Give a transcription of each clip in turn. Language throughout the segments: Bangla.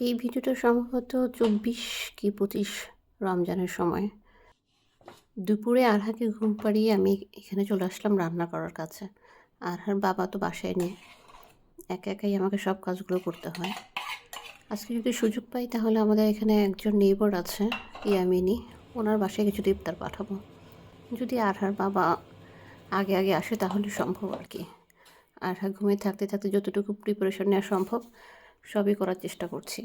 এই ভিডিওটা সম্ভবত 24 কি 25 রমজানের সময়। দুপুরে আরহাকে ঘুম পাড়িয়ে আমি এখানে চলে আসলাম রান্না করার কাছে। আরহার বাবা তো বাসায় নেই, একা একাই আমাকে সব কাজগুলো করতে হয়। আজকে যদি সুযোগ পাই তাহলে আমাদের এখানে একজন নেইবার আছে, ইয়ামিনী, ওনার বাসায় কিছু ইফতার পাঠাবো। যদি আরহার বাবা আগে আগে আসে তাহলে সম্ভব আর কি। আরহা ঘুমিয়ে থাকতে থাকতে যতটুকু প্রিপারেশন নেওয়া সম্ভব সবই করার চেষ্টা করছি।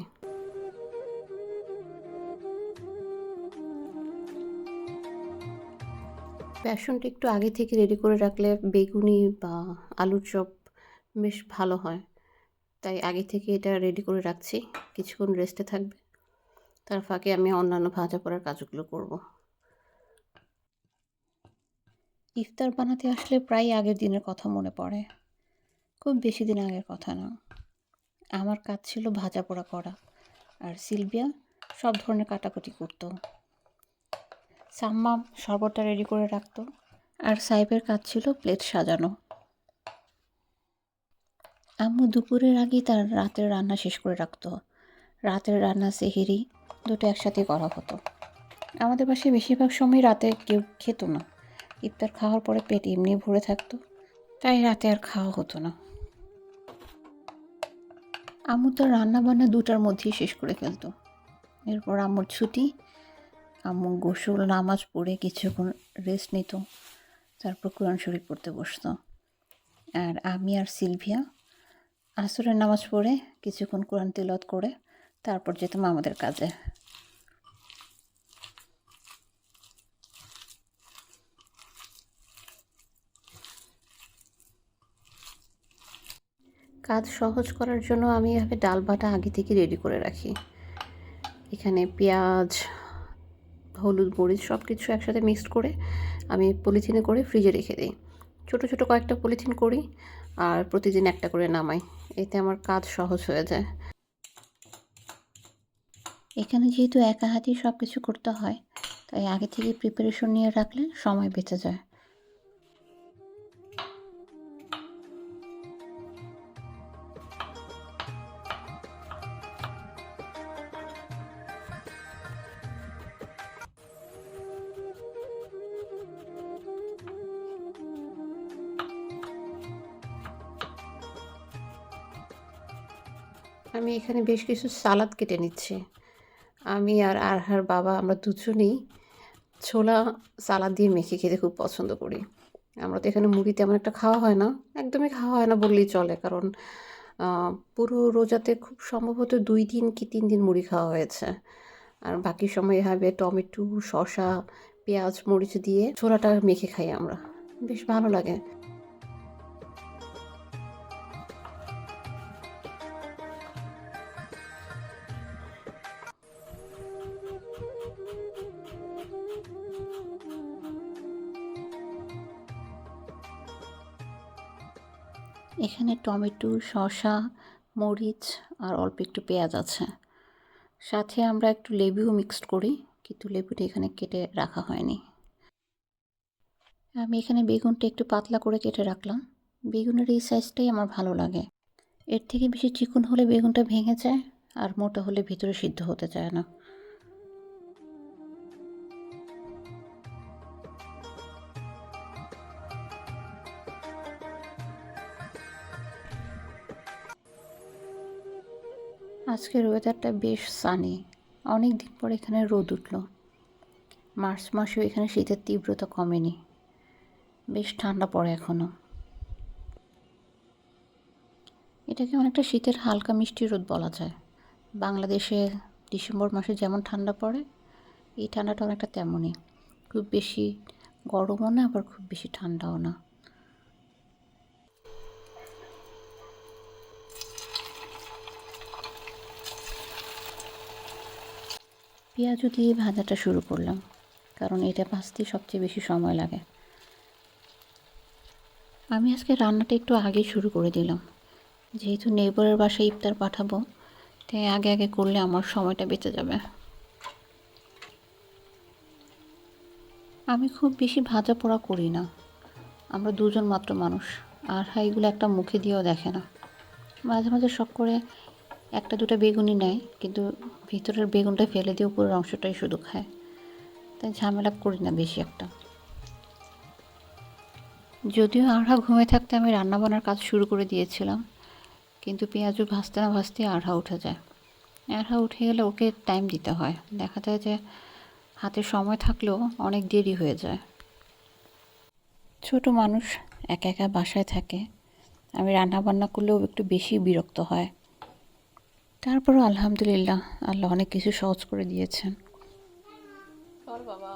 বেসনটা একটু আগে থেকে রেডি করে রাখলে বেগুনি বা আলুর চপ বেশ ভালো হয়, তাই আগে থেকে এটা রেডি করে রাখছি, কিছুক্ষণ রেস্টে থাকবে। তার ফাঁকে আমি অন্যান্য ভাজা পোড়ার কাজগুলো করব। ইফতার বানাতে আসলে প্রায় আগের দিনের কথা মনে পড়ে, খুব বেশি দিন আগের কথা না। আমার কাজ ছিল ভাজা পোড়া করা, আর সিলভিয়া সব ধরনের কাটাকুটি করতো। সাম্মা শরবতটা রেডি করে রাখতো, আর সাহেবের কাজ ছিল প্লেট সাজানো। আম্মু দুপুরের আগেই তার রাতের রান্না শেষ করে রাখতো। রাতের রান্না সেহরি দুটো একসাথে করা হতো। আমাদের বাসায় বেশিরভাগ সময় রাতে কেউ খেত না, ইফতার খাওয়ার পরে পেট এমনি ভরে থাকতো, তাই রাতে আর খাওয়া হতো না। আম্মু তার রান্না বান্না 2টার মধ্যেই শেষ করে ফেলতো। এরপর আম্মুর ছুটি, আম্মু গোসল নামাজ পড়ে কিছুক্ষণ রেস্ট নিত, তারপর কোরআন শরীফ পড়তে বসতো। আর আমি আর সিলভিয়া আসরের নামাজ পড়ে কিছুক্ষণ কোরআন তিলাওয়াত করে তারপর যেতাম আমাদের কাজে। কাজ সহজ করার জন্য আমি এভাবে ডাল বাটা আগে থেকে রেডি করে রাখি। এখানে পেঁয়াজ, হলুদ, মরিচ সব কিছু একসাথে মিক্সড করে আমি পলিথিনে করে ফ্রিজে রেখে দিই। ছোটো ছোটো কয়েকটা পলিথিন করি আর প্রতিদিন একটা করে নামাই, এতে আমার কাজ সহজ হয়ে যায়। এখানে যেহেতু একা হাতেই সব কিছু করতে হয়, তাই আগে থেকে প্রিপারেশন নিয়ে রাখলে সময় বেঁচে যায়। আমি এখানে বেশ কিছু সালাদ কেটে নিচ্ছি। আমি আর আরহার বাবা আমরা দুজনেই ছোলা সালাদ দিয়ে মেখে খেতে খুব পছন্দ করি। আমরা তো এখানে মুড়ি তেমন একটা খাওয়া হয় না, একদমই খাওয়া হয় না বললেই চলে, কারণ পুরো রোজাতে খুব সম্ভবত 2 দিন কি 3 দিন মুড়ি খাওয়া হয়েছে। আর বাকি সময় এভাবে টমেটো, শসা, পেঁয়াজ, মরিচ দিয়ে ছোলাটা মেখে খাই আমরা, বেশ ভালো লাগে। এখানে টমেটো, শসা, মরিচ আর অল্প একটু পেঁয়াজ আছে, সাথে আমরা একটু লেবুও মিক্সড করি, কিন্তু লেবুটা এখানে কেটে রাখা হয়নি। আমি এখানে বেগুনটা একটু পাতলা করে কেটে রাখলাম, বেগুনের এই সাইজটাই আমার ভালো লাগে। এর থেকে বেশি চিকন হলে বেগুনটা ভেঙে যায়, আর মোটা হলে ভিতরে সিদ্ধ হতে চায় না। আজকের ওয়েদারটা বেশ সানি, অনেক দিন পর এখানে রোদ উঠল। মার্চ মাসেও এখানে শীতের তীব্রতা কমেনি, বেশ ঠান্ডা পড়ে এখনও। এটাকে অনেকটা শীতের হালকা মিষ্টি রোদ বলা যায়। বাংলাদেশে ডিসেম্বর মাসে যেমন ঠান্ডা পড়ে, এই ঠান্ডাটা অনেকটা তেমনই, খুব বেশি গরমও না আবার খুব বেশি ঠান্ডাও না। পেঁয়াজও দিয়ে ভাজাটা শুরু করলাম, কারণ এটা ভাজতে সবচেয়ে বেশি সময় লাগে। আমি আজকে রান্নাটা একটু আগেই শুরু করে দিলাম, যেহেতু নেইবারের বাসায় ইফতার পাঠাবো, তাই আগে আগে করলে আমার সময়টা বেঁচে যাবে। আমি খুব বেশি ভাজা পোড়া করি না, আমরা দুজন মাত্র মানুষ, আর এগুলো একটা মুখে দিয়েও দেখে না। মাঝে মাঝে শখ করে একটা দুটো বেগুনি নেয়, কিন্তু ভিতরের বেগুনটা ফেলে দিয়ে উপরের অংশটাই শুধু খায়। তাই ঝামেলা করি না বেশি একটা। যদিও আরহা ঘুমিয়ে থাকতে আমি রান্নাবান্নার কাজ শুরু করে দিয়েছিলাম, কিন্তু পেঁয়াজু ভাজতে না ভাজতেই আরহা উঠে যায়। আরহা উঠে গেলে ওকে টাইম দিতে হয়, দেখা যায় যে হাতে সময় থাকলেও অনেক দেরি হয়ে যায়। ছোট মানুষ একা একা বাসায় থাকে, আমি রান্না বান্না করলেও একটু বেশি বিরক্ত হয়। তারপরও আলহামদুলিল্লাহ, আল্লাহ অনেক কিছু সহজ করে দিয়েছেন। বাবা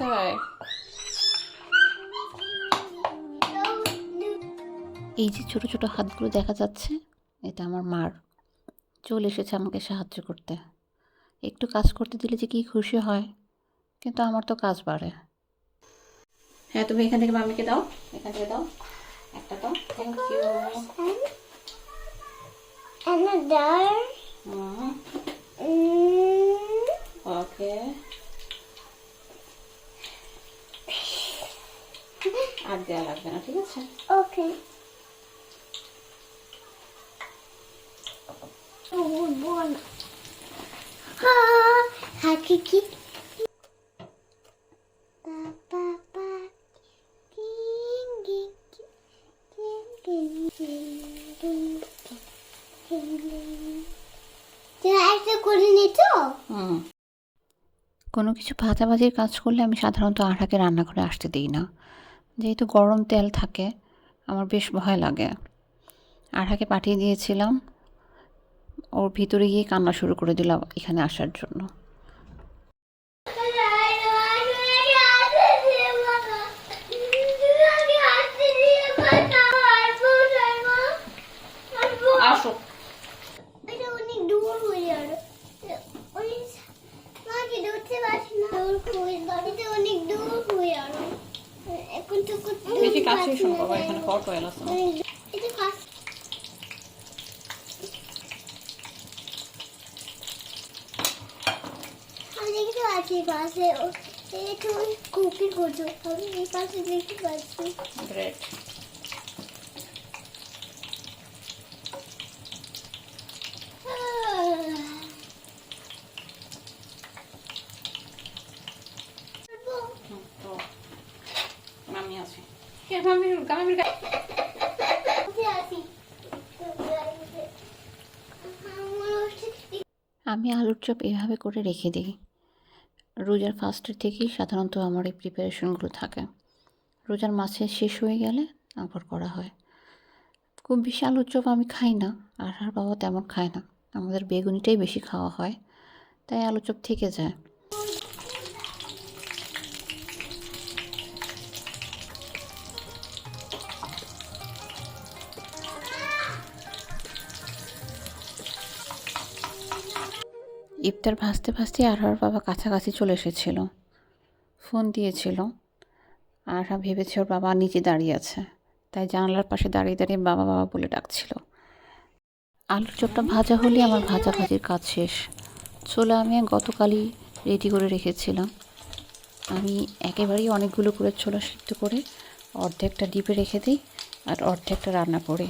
তাই এই যে ছোট ছোট হাতগুলো দেখা যাচ্ছে, এটা আমার মার। চলে এসেছে আমাকে সাহায্য করতে। একটু কাজ করতে দিলে যে কি খুশি হয়, কিন্তু আমার তো কাজ বাড়ে। হ্যাঁ, তুমি এখান থেকে মামিকে দাও, এখান থেকে দাও, একটা দাও। Thank you. Another. ওকে, আর দেওয়া লাগবে না, ঠিক আছে? Okay. Oh, boy. Hakiki. কোনো কিছু ভাজাভাজির কাজ করলে আমি সাধারণত আরহাকে রান্নাঘরে আসতে দিই না, যেহেতু গরম তেল থাকে, আমার বেশ ভয় লাগে। আরহাকে পাঠিয়ে দিয়েছিলাম, ওর ভিতরে গিয়ে কান্না শুরু করে দিলাম এখানে আসার জন্য। আসো। এটা অনেক দূর হয়ে যাবে, অনেক মাকে ধরতে পারছি না, এটা অনেক দূর হয়ে যাবে। এখন তো বেশি কাছে শোনো বাবা, এখানে হট অয়েল আছে। এটা কাজ আমি দেখতে পাচ্ছি পাশে একটু কুকি করছো, আমি এই পাশে দেখতে পাচ্ছি। গ্রেট। মামি আছে, আমি আলুর চপ এভাবে করে রেখে দিই। রোজার ফার্স্টের থেকেই সাধারণত আমার এই প্রিপারেশনগুলো থাকে। রোজার মাছে শেষ হয়ে গেলে আবার করা হয়। খুব বেশি আলুর চপ আমি খাই না, আর বাবা তেমন খায় না, আমাদের বেগুনিটাই বেশি খাওয়া হয়, তাই আলুর চপ থেকে যায়। ইফতার ভাজতে ভাজতে আরহার বাবা কাছাকাছি চলে এসেছিল, ফোন দিয়েছিল। আরহা ভেবেছে ওর বাবা নিচে দাঁড়িয়ে আছে, তাই জানালার পাশে দাঁড়িয়ে দাঁড়িয়ে বাবা বাবা বলে ডাকছিল। আলুর চপটা ভাজা হলে আমার ভাজাভাজির কাজ শেষ। ছোলা আমি গতকালই রেডি করে রেখেছিলাম। আমি একেবারেই অনেকগুলো করে ছোলা সিদ্ধ করে অর্ধেকটা ডিপে রেখে দিই, আর অর্ধেকটা রান্না করি।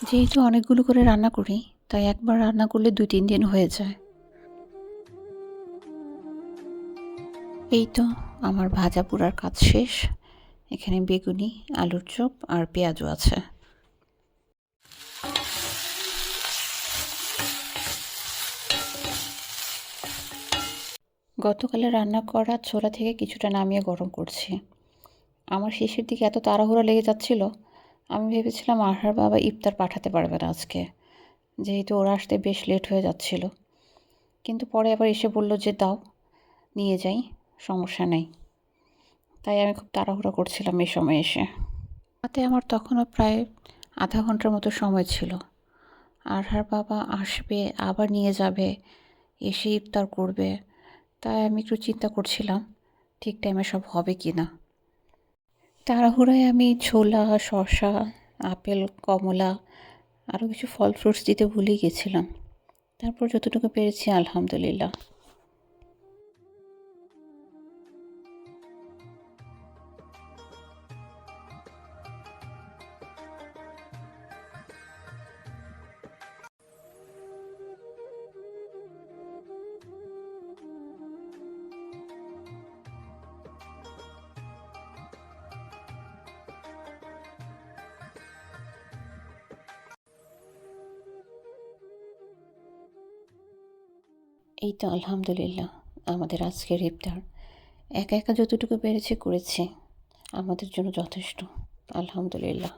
যেহেতু অনেকগুলো করে রান্না করি, তাই একবার রান্না করলে 2-3 দিন হয়ে যায়। এই তো আমার ভাজা পোড়ার কাজ শেষ। এখানে বেগুনি, আলুর চপ আর পেঁয়াজও আছে। গতকালে রান্না করা ছোলা থেকে কিছুটা নামিয়ে গরম করছি। আমার শেষের দিকে এত তাড়াহুড়া লেগে যাচ্ছিল, আমি ভেবেছিলাম আরহার বাবা ইফতার পাঠাতে পারবে না আজকে, যেহেতু ওরা আসতে বেশ লেট হয়ে যাচ্ছিল। কিন্তু পরে আবার এসে বলল যে দাও, নিয়ে যাই, সমস্যা নেই। তাই আমি খুব তাড়াহুড়া করছিলাম এই সময় এসে। হাতে আমার তখনও প্রায় আধা ঘন্টার মতো সময় ছিল। আরহার বাবা আসবে, আবার নিয়ে যাবে, এসে ইফতার করবে, তাই আমি একটু চিন্তা করছিলাম ঠিক টাইমে সব হবে কি না। তাড়াহুড়োয় আমি ছোলা, শসা, আপেল, কমলা আরও কিছু ফল ফ্রুটস দিতে ভুলেই গেছিলাম। তারপর যতটুকু পেরেছি আলহামদুলিল্লাহ। এই তো আলহামদুলিল্লাহ আমাদের আজকের ইফতার। একা একা যতটুকু পেরেছি করেছি, আমাদের জন্য যথেষ্ট। আলহামদুলিল্লাহ।